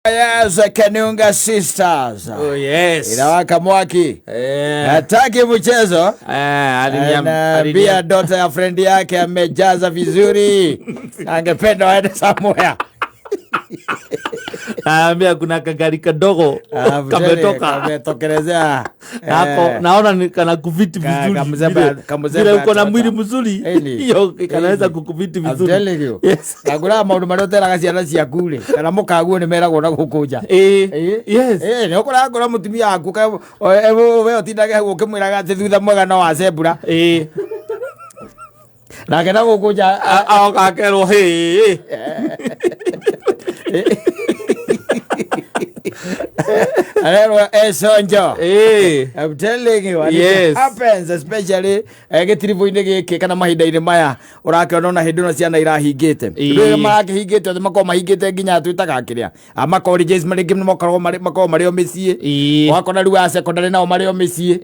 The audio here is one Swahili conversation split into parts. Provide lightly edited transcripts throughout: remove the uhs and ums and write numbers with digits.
Yes, Kanunga Sisters. Oh yes. Inawaka mwaki. Hataki mchezo. Ananiambia daughter ya friend yake amejaza vizuri. Angependa waende somewhere. Naambia kuna kagari kadogo kametokelezea. Hapo naona kana kuviti vizuri. Vile uko na mwili mzuri. Hiyo kanaweza kukuviti vizuri. Yes. Kagura maundu marotera gaciana cia kule. Kana mukaguo ni meragwo na gukuja. Yes. Ni ukora ngora mutumia aku we otindage hau ukimwiraga ati thutha mwega no acebura. Na kana gukuja akakerwo Sonjo. I'm telling you, it happens, especially getirivo-ini giki kana mahinda-ini maya urakiona na hindi no ciana irahingite ndio marakihingite mako mahingite nginya twitaga kiria ama colleges maringi makorwo mari o micii wakona riu a secondary nao mari o micii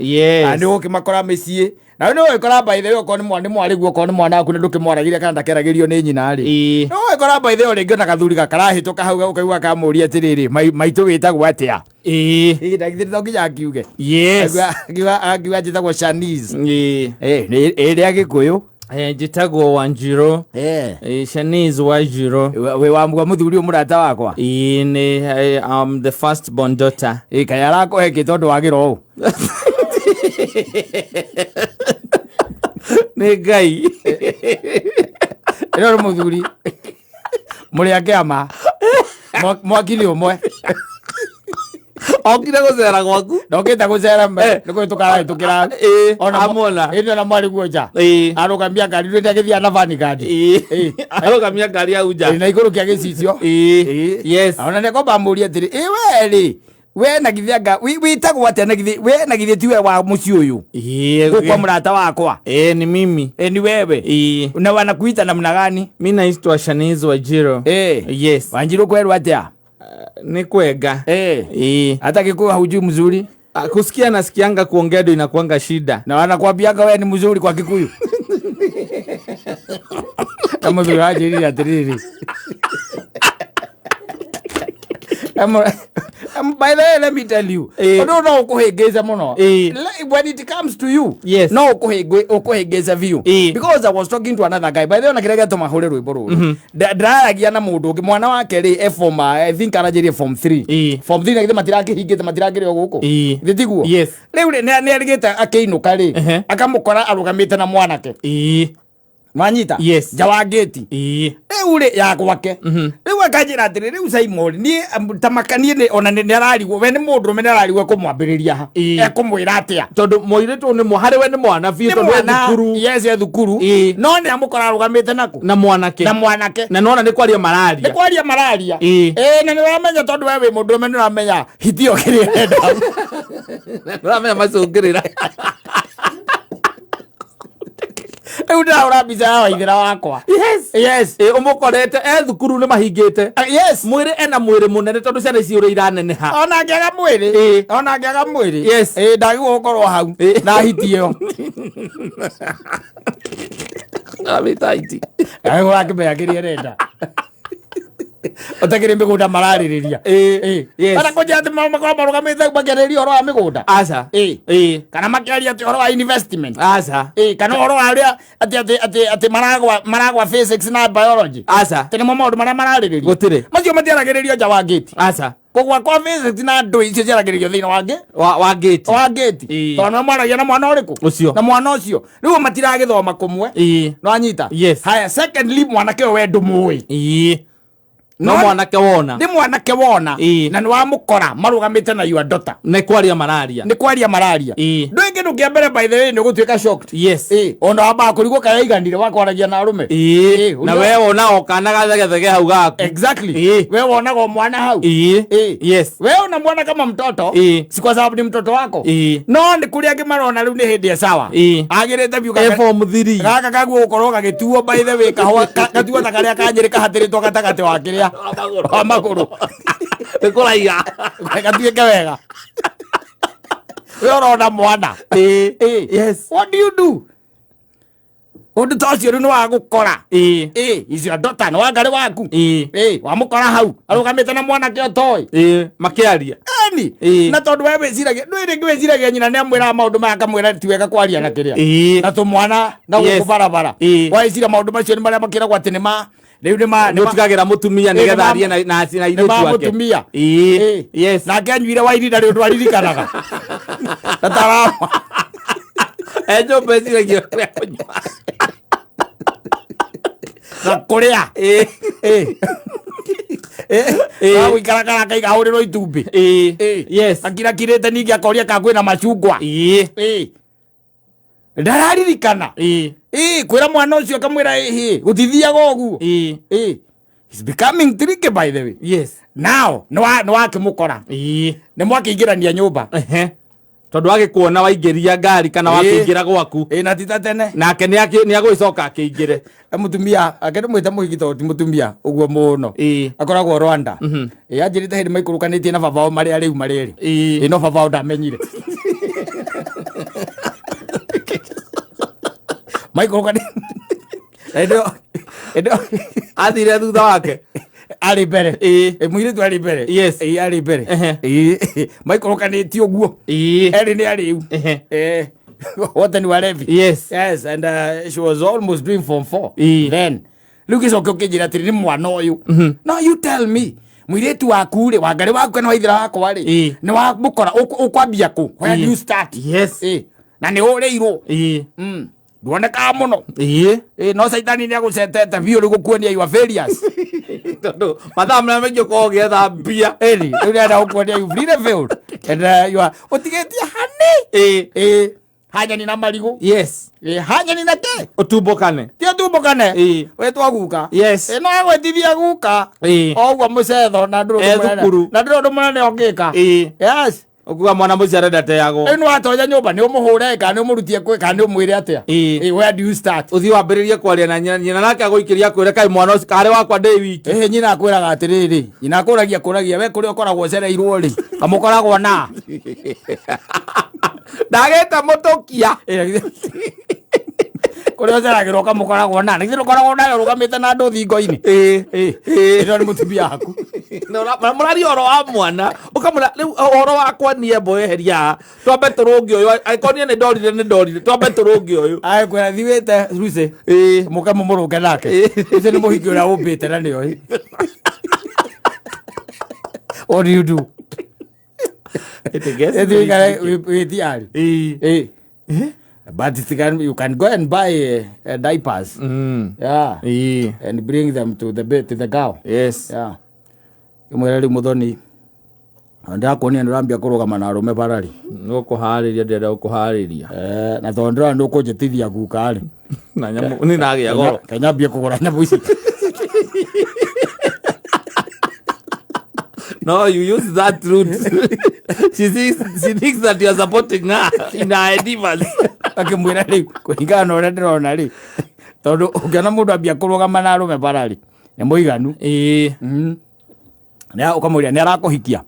ani ukimakora micii na no ikora by the way ko ni mwari guo ko ni mwana aku ndukimwaragire kana ndakeragirio ni nyina ri no ikora by the way ringi na kathuri gakarahituka hau ukaigua kamuria atiriri maitu witagwo atia ndagithiri nginya akiuge akiuga njitagwo Shanice iri agikuyu njitagwo Wanjiro Shanice Wanjiro we wamugwa muthuri umurata wakwa ni I'm the first born daughter kayara ko heke tondu wagiro ni Ngai ero muthuri muri akiama mwakili umwe okira guzera gwaku ndokita guzera mbe niko tukara tukira ona amona ino na mwali guoja arugambia gari ndio ngithia na vani gadi arugambia gari ya uja na iguru kia gicicio yes ona ne ko bamuria tiri weli we na githianga witagwo ate na githi we na githi tiwe wa muci uyu kwa mrata wakwa ni mimi ni wewe na wanakuita namna gani mimi naitwa Shanice Wanjiro yes Wanjiro kweru atia ni kwega hata kikuwa hujui mzuri kusikia nasikianga kuongea ndio inakuanga shida na wanakuambianga wewe ni mzuri kwa Kikuyu kama vile haje atiriri by the way, let me tell you, no kuhegeza muno when it comes to you, no kuhegeza view because I was talking to another guy by the way nakirega to mahore rwimbo ru ndaragia na mundu ungi mwana wake ri form I think arajirie form 3 na githe matirake matiragire guku thitiguo riu ni arigite akiinuka ri akamukora arugamite na mwanake Manyita jawa gate ule ya gwake riu akajira atiri riu Simon ni tamakanie ni ona ni ararigwo we ni mundu me ararigwo kumwambiriria ha ekumwira atia tondu muiritu ni muhare we ni mwana fi tondu thukuru ya thukuru no ni amukora arugamite naku na mwanake na nona ni kwaria malaria na ni wamenya tondu we mundu me ni ramenya hitio kirenda ramenya macungirira Uda urabiza wa ithira wakwa yes umukorete thukuru ni mahingite mwiri ena mwiri munene tondu ciana ici uri iraneneha ona ngiaga mwiri ndagwo ukorwo hau na hitio abitaiti ayo akimeakirie renda otakire migunda maraririria ana ko jati mama ko marugamite bagereria oro wa migunda aca kana makiaria ati oro wa investment aca kana oro aria ati maragwa physics na biology aca tene mo maundu maria maraririria gutire macio matiaragereria ja wa gate aca kogwa kwa physics na ndo icio ciaragererio thina wa gate tona mwana ya na mwana uriku ucio na mwana ucio riu matiragithoma kumwe no anyita haya secondly mwana ke we ndumui no mwanake wona ndi mwanake wona na ni wa mukora marugamite na your daughter ni kwaria malaria ndwingi ndukia mbere by the way ni gutuika shocked ona waba kurigwo kaya iganire wakwaragia na arume na wewe wona okana gathege hau gaku exactly wewe wona go mwana hau wewe una mwana kama mtoto si kwa sababu ni mtoto wako no ndi kuria kimarona riu ni hindi ya sawa agirite biu ka form 3 gaka kaguo ukorwo gagituo by the way kahwa katuo ta karia kanyirika hatiritwo gatagate wa kiria amaguru ekoraiga gatieke wega we urona mwana yes what do you do undu tocio ni wa gukora icio ndota no wangari waku wamukora hau arugamite na mwana kio toy makiaria na tondu we wiciragia ndwiri ngwiciragia nyina ni amwira maundu maka mwira ti wega kwaria na kiria na tumwana na gukubarabara waicira maundu macio ni maria makiragwo ati nima riu ni utigagira mutumia nigetha arie na iritu wake mutumia yes na kenyuire wa irinda riu ndwaririkanaga tatara ejo beciragia kunywa na kuria wikarakara kaiga huriro itumbi yes akira kirete ningi akoria kakwina macungwa ndararirikana kwira mwana ucio kamwira gutithia gogu he's becoming tricky by the way yes now no akimukora ni mwakingirania nyumba tondu agikuona waingiria ngari kana wakingira gwaku na tita tene nake ni agwicoka akingire mutumia akene mwite muhigito ti mutumia uguo muno akoragwo Rwanda anjirite hindi maikurukanĩtie na babao maria riu mariri no babao ndamenyire maikurukanĩtie edo athire thutha wake ari mbere muiritu ari mbere yes ari mbere maikurukanĩtie uguo eri ni ari u what and whatever yes and she was almost doing form 4 then look is okay jira tiri mwana uyu no you tell me muiritu waku ri wangari waku kana waithira wakwa ri ni wa mukora ukwambia ku where you start yes na ni ureirwo duoneka muno no saitani ni agucetete biu ri gukuonia you are various tondu mathaa mna menjo ko getha mbia eri urienda gukuonia you free the field and you are utigetia hani hanya ni na marigu yes hanya ni na ke utumbukane ti utumbukane we twa guka yes no gwetithia guka ogwa mucetho na nduro munene ongika yes ukuga mwana muciare ndate yago eno atonya nyumba ni umuhure kana ni umurutie kwe kana ni umwire atia where do you start uthi wambiririe kwaria na nyina nake aguikiria kwire kai mwana ucio kare wakwa ndi wiki nyina akwiraga atiriri nyina akuragia we kuri ukoragwo cereirwo ri amukoragwo na ndageta mutukia kuri uceragirwo kamukoragwo na nithiro koragwo na rugamite na ndu thingo-ini ino ni mutumia yaku murari oro wa mwana ukamura riu oro wakwa nie mboeheria twambe turungi uyu aikonie ni ndorire twambe turungi uyu ai kwera thiwite ruce muka mumurunge nake icio ni muhingi uria umbite na nio what do you do but you can go and buy diapers and bring them to the girl yes mwere muthoni ndakuonia ndirambia kurugama na arume barari nukuhariria ndenda gukuhariria na thondora ndukunjitithia guka ri na nyamu ni nagia goro kanyambia kugura nyamu ici no you use that route she thinks that you are supporting her in her endeavors akimwira ri kuringana na uria ndirona ri tondu ungiona mundu ambia kurugama na arume barari ni muiganu na ukamwira ni arakuhikia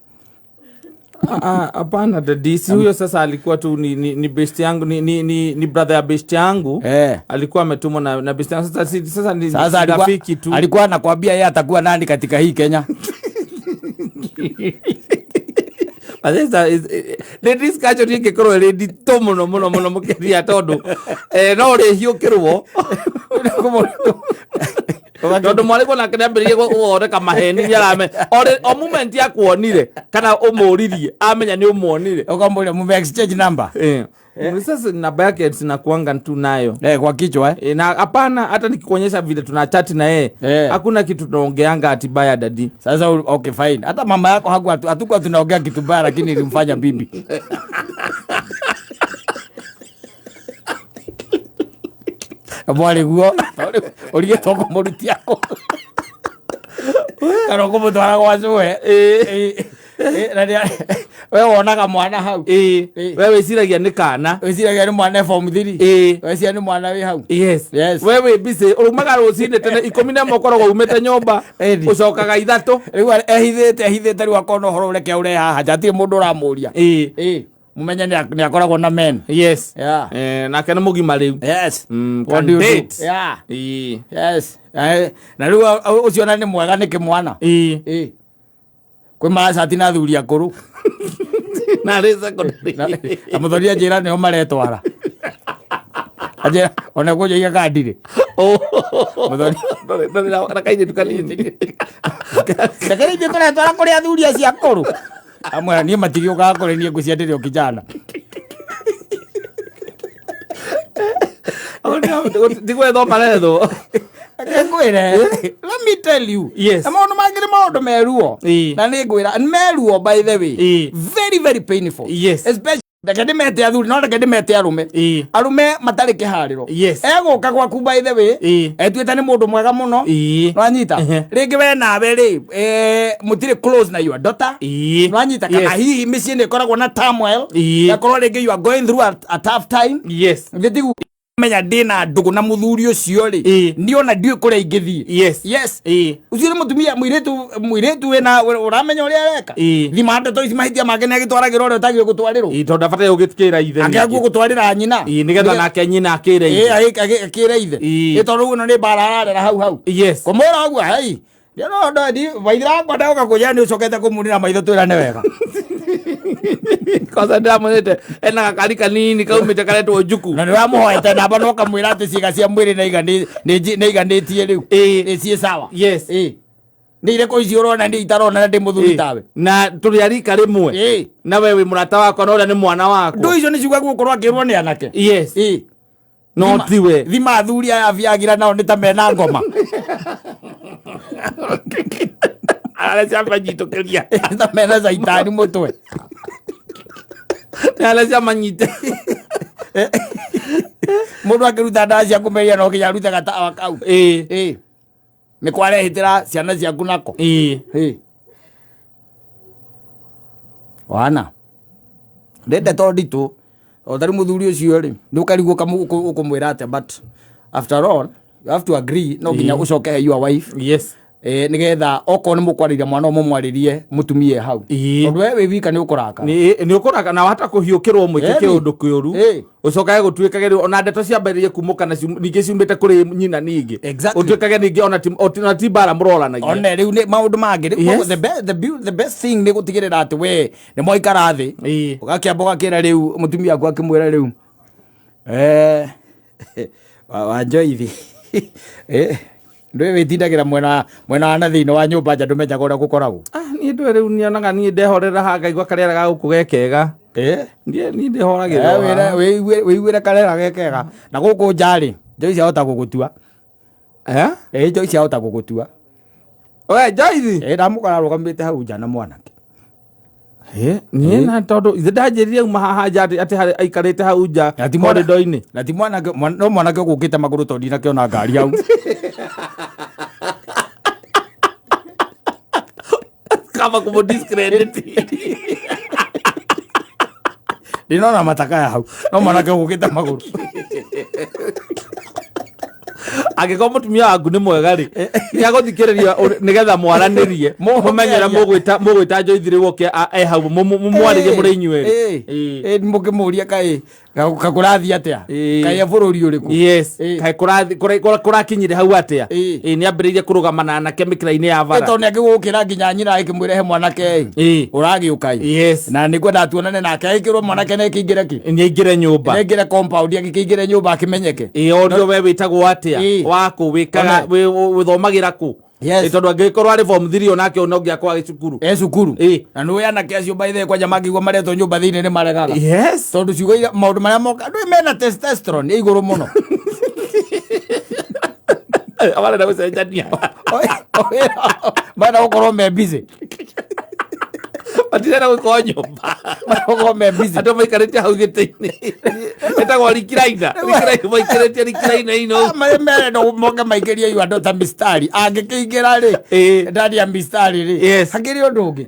hapana dadisi huyo sasa alikuwa tu ni best yangu ni brother ya best yangu alikuwa ametumwa na best yangu sasa ni rafiki tu alikuwa anakuambia yeye atakuwa nani katika hii Kenya the discussion yake koro ready to muno mukeria tondu no ri hiukirwo tondu mwariko na kĩrĩambĩrĩrie gũthondeka maheni nĩarame o moment ya kuonire kana ũmũririe amenya nĩ ũmuonire ukamwĩra mume exchange number sasa namba yake sinakuanga tu nayo kwa kichwa na hapana hata nikikuonyesha vile tuna chat na yeye hakuna kitu tunaongeanga atibaya dadi sasa okay fine hata mama yako hatukuwa tunaongea kitu baya lakini ilimfanya bibi mwari guo ulige toko muruti yako kana ko mutwara kwa cue we wonaga mwana hau we wiciragia ni kana wiciragia ni mwana form 3 weciria ni mwana wi hau yes we we busy urumaga rucine tene 11 ukoragwo umete nyomba ucokaga 3 riu ehithite riu akona horo ureke ure haha njatire mundu uramuria mumenye ni akoragwo na men. Yes. Na kana mugima riu. Yes. What do you do? Yeah. Yes. Na riu ucio na ni mwega ni kimwana. Kwi maracati na thuri akuru. Na reza kodri. Na muthoria njira ni o maretwara. Aje ona kuja iga kadire. Muthoria na kaide tukanini. Ndakari ndio turetwara kuri athuri acia akuru. Amwe ni matigioka kuri ni nguciandire o kijana. Digwe do paredo. Let me tell you. Yes. Maundu mangire maundu meruo. Na ni ngwira meruo by the way. Very very painful. Yes. Especially ndakende mete athuri no ndakende mete arume. Arume matari kihariro. Eguka gwaku by the way. Etwita ni mundu mwega muno. No anyita. Ringi we nawe ri mutire close na your daughter. No anyita kana hihi micii ni koragwo na turmoil. Yakorwo ringi you are going through a tough time. Yes. Nditigu menya ndina ndugu na muthuri ucio ri ni ona ndiu kuria ingithii. Yes. Ucio ni mutumia muiritu wena uramenya uria areka. Thima ndeto ici mahitia make ni agitwaragirwo uri utagire gutwarirwo. Tondu abatie ugitikira ithe. Akiagu gutwarira nyina. Nigetha nake nyina akire ithe. Akire ithe. Tondu uno ni bararara hau. Yes. Komora uguo hai. Ndio ndodi waithira kwenda ukakuja ni ucokete kumurira maitho twirane wega. Kosa ndamonete ena gakari kanini kaumite karetwo njuku na niwamuhoete namba no kamwira ati ciiga cia mwiri na iganitie riu cie sawa. Yes. Ni ile koici urona ndi itarona na ndi muthuri tawe na turi arika rimwe na wewe murata wako na ura ni mwana wako ndu icio ni ciuga gukorwo akirwo ni anake. Yes. No tiwe thima athuri aya aviagira nao ni ta mena ngoma. Ala chamba jitokeria ta mena zaitani mutwe. Ala chamba nyite mundu akiruta ndawa cia kumeria no kinya rute gatawa kau. Ni kwarehitira ciana ciaku nako. Wana ndende to nditu otari muthuri ucio ri ndukarigwo ukumwira ate but after all you have to agree no kinya ucoke your wife. Yes. Nigetha oko ni mukwariria mwana mumwaririe mutumie hau. Tondu we wika ni ukuraka. Ni ukuraka na wata kuhiukirwo mwike kiundu kiuru. Ucokae gutwikage ona ndeto cia mbere kumuka na ningi ciumbite kuri nyina ningi. Utwikage ningi ona tibara muroranagia. Ona riu ni maundu mangi. The best thing ni gutigirira ati we ni moikara thi. Ugakiamba ugakira riu mutumia aku akimwira riu wanjoithi ndwe witindagira mwena na thiini wa nyumba nja ndumenyaga uria gukoragwo. Ni ndwe riu nionaga ni ndehorera ha ngaigua karera ga guku gekega. Ni ndehoragira wiguire karera gekega na guku njari njoi ciahota gugutua. Njoi ciahota gugutua. Oe njoithi ndamukora rugamite hau nja na mwanake. Ni na tondu ithe ndanjiririe uma haha nja ati aikarite hau nja korido-ini na ti mwanake no mwanake gukite maguru tondi na kiona ngari hau. Kama kumo discredit ndinona matakaya hau no mwanake gukite maguru. Agiko mutumia waku ni mwega ri ni aguthikiriria nigetha mwaranirie mumenyera mugwita njoithire woke hau mumwaririe muri inyueri mukimuria kai kakurathi atia kai bururi uriku. Yes. Kai kurakinyire hau atia ni ambiririe kurugamana na chemical-ini ya bara tondu akigukira nginya nyina ikimwire he mwanake uragiukai. Yes. Na nikwenda tuonane nake aikirwo mwanake na ikingire ki ni ingire nyumba ingire compound akingire nyumba akimenyeke. Ondio we witagwo atia waku wikaga withomagira ku. Tondu angikorwo ari form 3 onake ongiakwa gicukuru cukuru na niwe anake acio by the kwa jamaa ngigwa maretwo nyumba thiini ni maregaga. Yes. Tondu ciugo maundu maria moka ndu mena testosterone iguru muno. Awala na gucenjania bana ukorwo me busy Atira guko nyumba ukorwo me busy ando maikarite hau giti-ini etagwo rikiraina maikarite rikiraina ino mere no moke maikiria yu ando ta mistari angikiingira ri ndani ya mistari ri hakiri undu ungi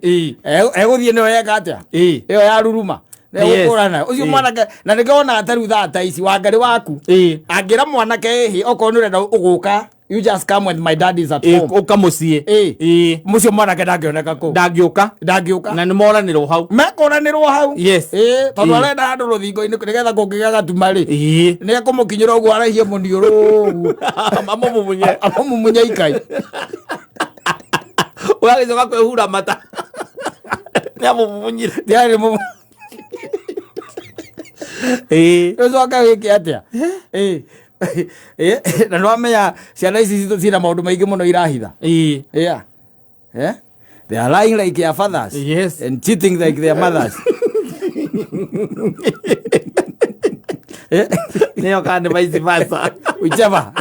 eguthie ni wega atia iyo ya ruruma negukurana ucio mwanake na nikiona atari thata ici wangari waku angira mwanake hi okorwo ni urenda uguka You just come when my dad is at home. Ukamucie. Mucio mwana ke ndangioneka ku. Ndangioka. Na ni moranirwo hau. Mekoranirwo hau. Yes. Tondu arenda andu ruthingo-ini nigetha kungigaga tumari. Ni akumukinyira uguo arahie muniuru. Amumunye ikai. Ugagicoka kwihura mata. Ni amumunyire. Ndiari mu. Ucoka wiki atia. Na no amenya ciana ici citũ ciĩna maũndũ maingĩ mũno irahitha. They are lying like their fathers. Yes. And cheating like their mothers. Neo kana vice versa. Whichever.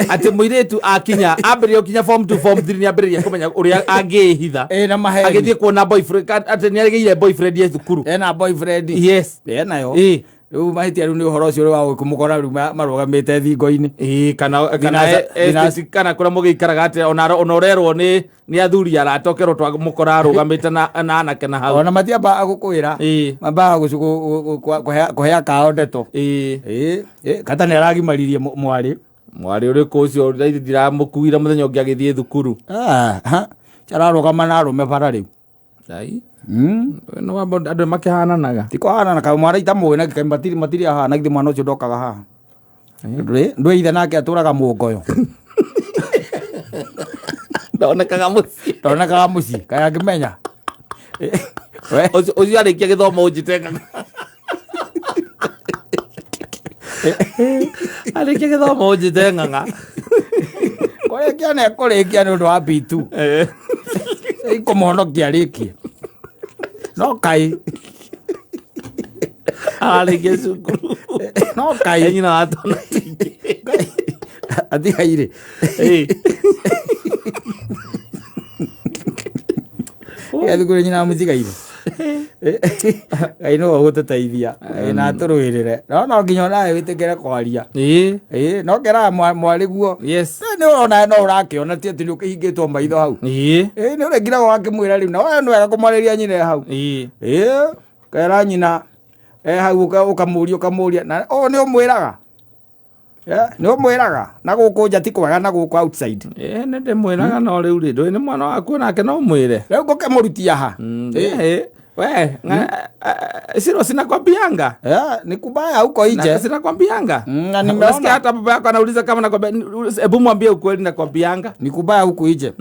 Ati muiritu akinya ambere okinya form 2 form 3 ni ambere kumenya uria angihitha na maheri agithie kuona boyfriend ati ni agiire boyfriend ye thukuru na boyfriend yes nayo riu mahitia riu ni uhoro ucio wa kumukora riu marugamite thingo-ini kana kuria mugiikaraga ati ona urerwo ni athuri aratokerwo twa mukora arugamite na anake na hau ona matiamba agukwira mamba kuhea kao ndeto kata ni aragimaririe mwari uriku ucio ndiramukuira muthenya ungi agithie thukuru chararugama na arume bara riu no wabo andu makihananaga tiko hananaga mwara itamuwe na kikambatiri matiri hana githi mwana ucio ndokaga haha ndwe ithe nake aturaga muongoyo ndonekaga muci kaya ngimenya ucio arikia githomo unjitenga arikia githomo unjitenga kurikia ne kurikia nundu wa bitu ikomonokia rikie no kai arikia cukuru no kai nyina atona athigaire thukuru nyina muthigaire Ngai no gũtũteithia na tũrũĩrĩre no nginya nawe wĩtĩkĩre kwaria no kera mwari guo nĩ ũrona no ũrakĩona ti atĩ nĩ ũkĩhingĩtwo maitho hau nĩ ũrengiragwo wakĩmwĩra rĩu na we nĩ wega kũmwarĩria nyina hau kera nyina hau ũkamũria na nĩ ũmwĩraga nĩ ũmwĩraga na gũkũ nja ti kwega na gũkũ outside nĩ ndĩmwĩraga no rĩu rĩ ndũĩ nĩ mwana waku nake no mwĩre rĩu ngũkĩmũrutia ha we sino sinakwambianga ni kubaya huko nje sinakwambianga na nimeona hata baba yako anauliza kama nakwambia hebu mwambie ukweli nakwambianga ni kubaya huko nje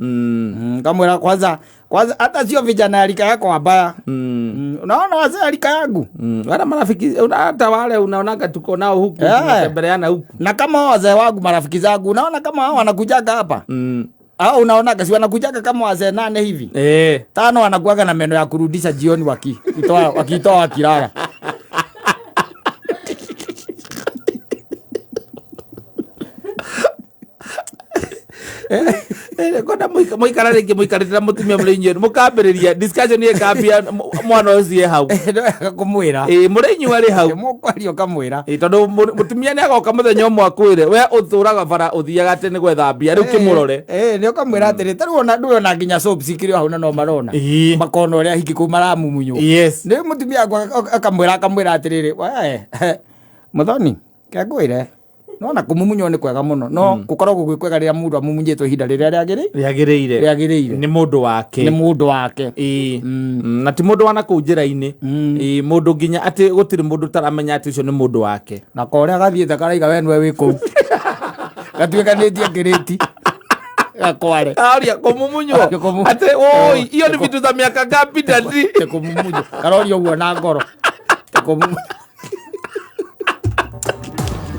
kama kwanza hata sio vijana alika yako wabaya unaona wazee alika yangu wala marafiki hata wale unaonaga tuko nao huku tunatembeleana huku na kama wazee wangu marafiki zangu unaona kama hao wanakujaga hapa unaona kasi wanakujaga kama wazee 8 hivi 5 wanakuaga na meno ya kurudisha jioni wakitoa wakilala kona muikara ringi muikarira mutumia murinyi mukambiriria discussion ye kambia mwana ucio hau kumwira murinyi ari hau mukwario kamwira tondu mutumia ni agoka muthenya umwe akwire we uthuraga bara uthiaga ati ni gwethambia riu kimurore ni ukamwira atiri taru ona ndu ona nginya soap sikiri hau na no marona makona uria hiki ku maramumunyo ni mutumia akamwira atiriri we muthoni kagwire no na kumumunyo ni kwega muno no gukoragwo gwikwega riria mundu amumunyitwo ihinda riria riagiriire ni mundu wake na ti mundu wana ku njira-ini mundu nginya ati gutiri mundu taramenya ati ucio ni mundu wake na koria gathiite karaiga we nwe wi kuu gatuikanitie ngiriti gakware aria kumumunyo ati iyo ni vitu za miaka ngapi ndati kumumunyo karoria uguo na ngoro